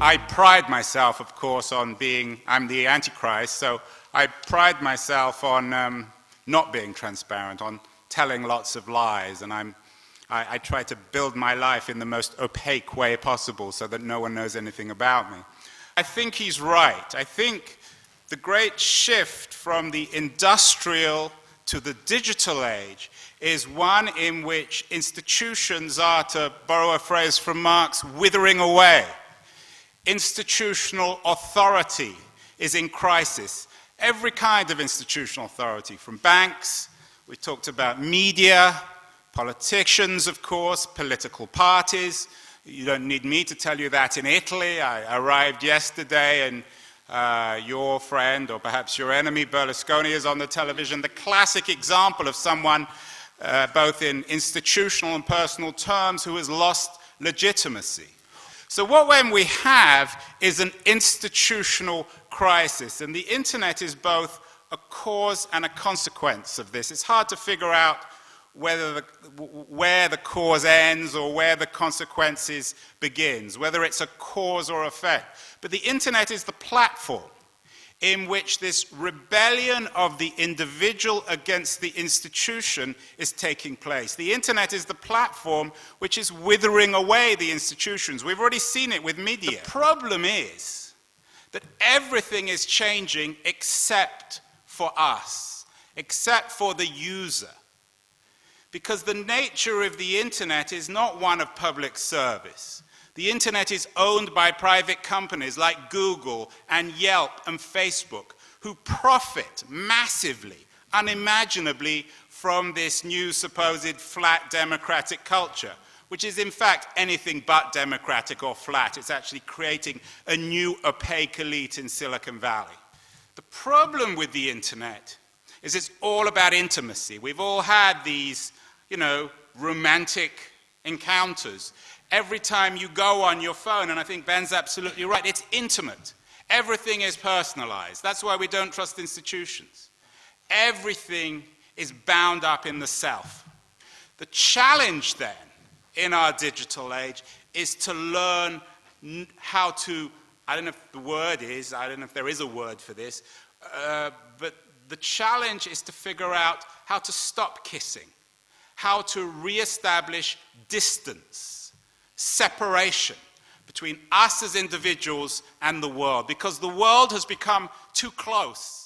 I pride myself, of course, on I'm the Antichrist, so I pride myself on not being transparent, on telling lots of lies, and I try to build my life in the most opaque way possible so that no one knows anything about me. I think he's right. I think the great shift from the industrial to the digital age is one in which institutions are, to borrow a phrase from Marx, withering away. Institutional authority is in crisis. Every kind of institutional authority, from banks, we talked about media, politicians, of course, political parties. You don't need me to tell you that in Italy. I arrived yesterday and your friend, or perhaps your enemy, Berlusconi, is on the television. The classic example of someone, both in institutional and personal terms, who has lost legitimacy. So what when we have is an institutional crisis, and the internet is both a cause and a consequence of this. It's hard to figure out where the cause ends or where the consequences begins, whether it's a cause or effect. But the internet is the platform in which this rebellion of the individual against the institution is taking place. The internet is the platform which is withering away the institutions. We've already seen it with media. The problem is that everything is changing except for us, except for the user. Because the nature of the internet is not one of public service. The internet is owned by private companies like Google and Yelp and Facebook, who profit massively, unimaginably, from this new supposed flat democratic culture, which is in fact anything but democratic or flat. It's actually creating a new opaque elite in Silicon Valley. The problem with the internet is it's all about intimacy. We've all had these, romantic encounters. Every time you go on your phone, and I think Ben's absolutely right, it's intimate. Everything is personalized. That's why we don't trust institutions. Everything is bound up in the self. The challenge then, in our digital age, is to learn how to, I don't know if the word is, I don't know if there is a word for this, but the challenge is to figure out how to stop kissing, how to reestablish distance, separation between us as individuals and the world, because the world has become too close.